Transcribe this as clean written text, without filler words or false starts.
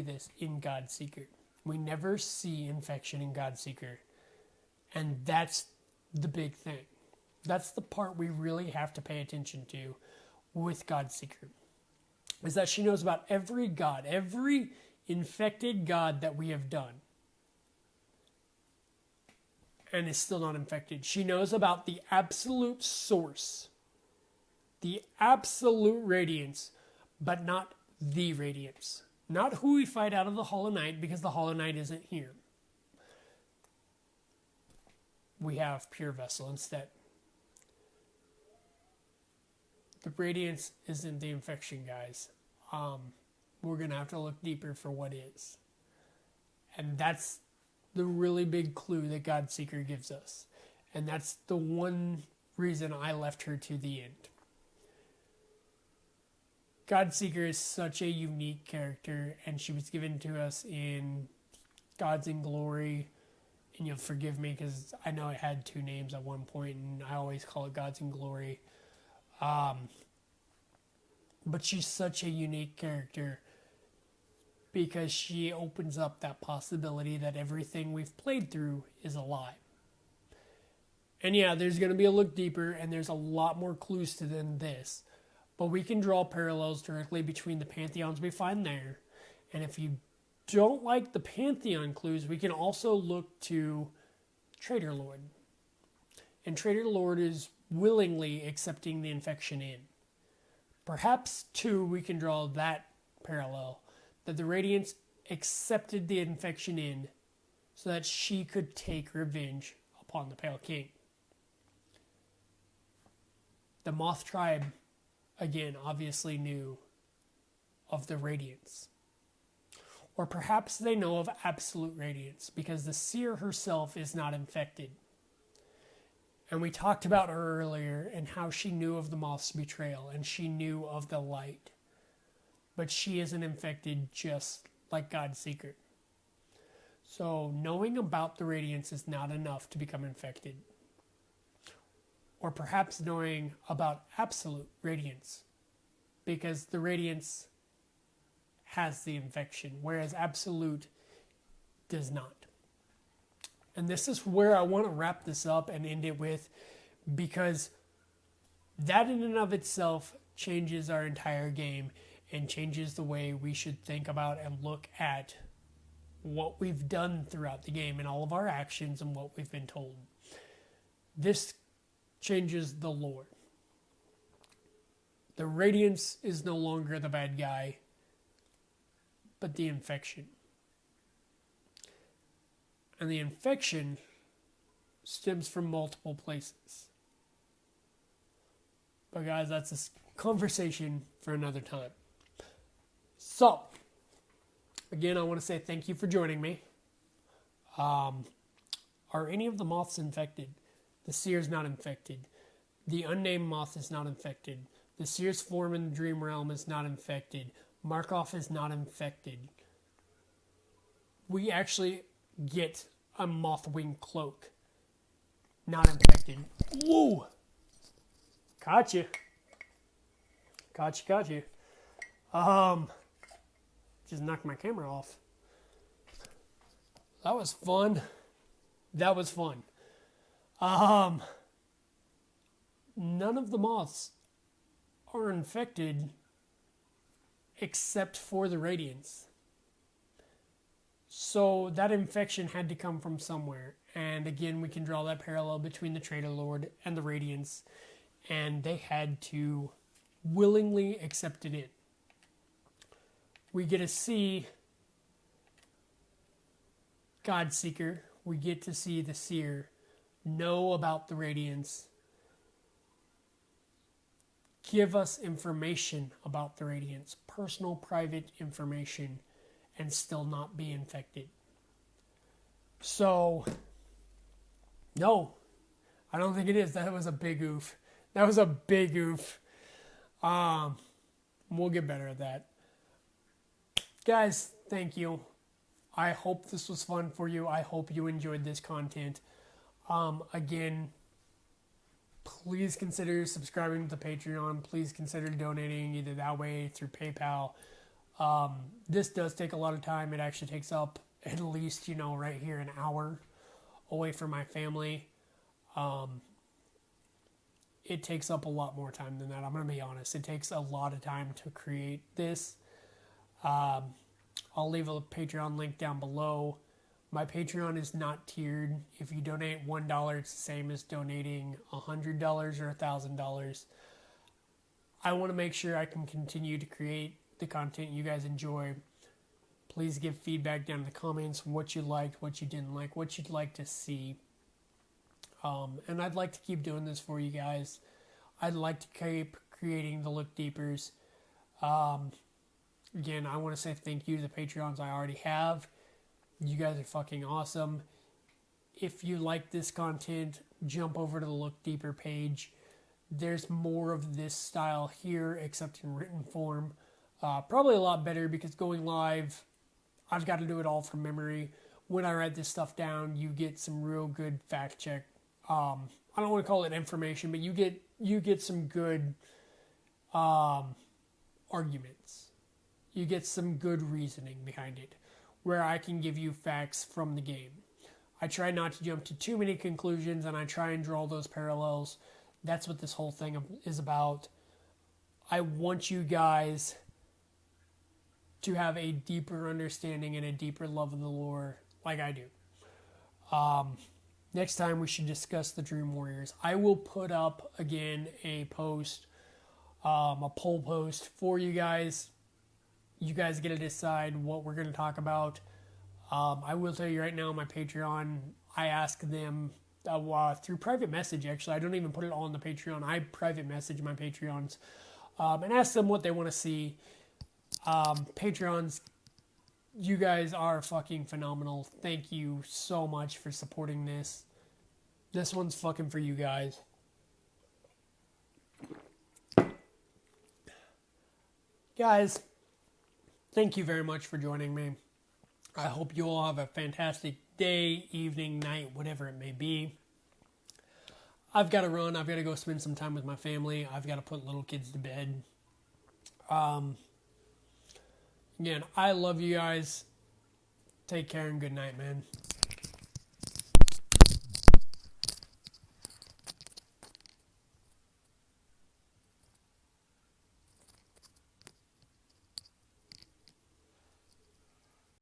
this in Godseeker. We never see infection in Godseeker. And that's the big thing. That's the part we really have to pay attention to with Godseeker. Is that she knows about every god, every infected god that we have done. And is still not infected. She knows about the absolute source. The absolute radiance, but not the radiance. Not who we fight out of the Hollow Knight, because the Hollow Knight isn't here. We have Pure Vessel instead. The radiance isn't the infection, guys. We're going to have to look deeper for what is. And that's the really big clue that Godseeker gives us. And that's the one reason I left her to the end. Godseeker is such a unique character, and she was given to us in Gods in Glory. And you'll forgive me because I know it had two names at one point, and I always call it Gods in Glory. But she's such a unique character because she opens up that possibility that everything we've played through is a lie. And yeah, there's going to be a look deeper, and there's a lot more clues to than this. But we can draw parallels directly between the pantheons we find there. And if you don't like the pantheon clues, we can also look to Traitor Lord. And Traitor Lord is willingly accepting the infection in. Perhaps, too, we can draw that parallel, that the Radiance accepted the infection in so that she could take revenge upon the Pale King. The Moth tribe, again, obviously knew of the Radiance. Or perhaps they know of absolute radiance because the seer herself is not infected. And we talked about her earlier and how she knew of the moth's betrayal and she knew of the light. But she isn't infected just like Godseeker. So knowing about the radiance is not enough to become infected. Or perhaps knowing about absolute radiance because the radiance has the infection, whereas absolute does not. And this is where I want to wrap this up and end it with, because that in and of itself changes our entire game and changes the way we should think about and look at what we've done throughout the game and all of our actions and what we've been told. This changes the lore. The Radiance is no longer the bad guy, but the infection. And the infection stems from multiple places. But guys, that's a conversation for another time. So, again, I want to say thank you for joining me. Are any of the moths infected? The seer's not infected. The unnamed moth is not infected. The seer's form in the dream realm is not infected. Markov is not infected. We actually get a moth-wing cloak. Not infected. Woo! Gotcha. Gotcha. Just knocked my camera off. That was fun. None of the moths are infected except for the Radiance. So that infection had to come from somewhere. And again, we can draw that parallel between the Traitor Lord and the Radiance. And they had to willingly accept it in. We get to see Godseeker. We get to see the Seer know about the Radiance. Give us information about the Radiance. Personal, private information. And still not be infected. So, no. I don't think it is. That was a big oof. We'll get better at that. Guys, thank you. I hope this was fun for you. I hope you enjoyed this content. Again, please consider subscribing to the Patreon. Please consider donating either that way through PayPal. This does take a lot of time. It actually takes up at least, right here an hour away from my family. It takes up a lot more time than that. I'm going to be honest. It takes a lot of time to create this. I'll leave a Patreon link down below. My Patreon is not tiered. If you donate $1, it's the same as donating $100 or $1,000. I want to make sure I can continue to create the content you guys enjoy. Please give feedback down in the comments, what you liked, what you didn't like, what you'd like to see. And I'd like to keep doing this for you guys. I'd like to keep creating the Look Deepers. Again, I want to say thank you to the Patreons I already have. You guys are fucking awesome. If you like this content, jump over to the Look Deeper page. There's more of this style here, except in written form. Probably a lot better because going live, I've got to do it all from memory. When I write this stuff down, you get some real good fact check. I don't want to call it information, but you get some good arguments. You get some good reasoning behind it, where I can give you facts from the game. I try not to jump to too many conclusions, and I try and draw those parallels. That's what this whole thing is about. I want you guys to have a deeper understanding and a deeper love of the lore like I do. Next time we should discuss the Dream Warriors. I will put up, again, a post, a poll post for you guys. You guys get to decide what we're going to talk about. I will tell you right now, my Patreon, I ask them through private message, actually. I don't even put it all on the Patreon. I private message my Patreons and ask them what they want to see. Patreons, you guys are fucking phenomenal. Thank you so much for supporting this. This one's fucking for you guys. Guys, thank you very much for joining me. I hope you all have a fantastic day, evening, night, whatever it may be. I've got to run. I've got to go spend some time with my family. I've got to put little kids to bed. Again, I love you guys. Take care and good night, man.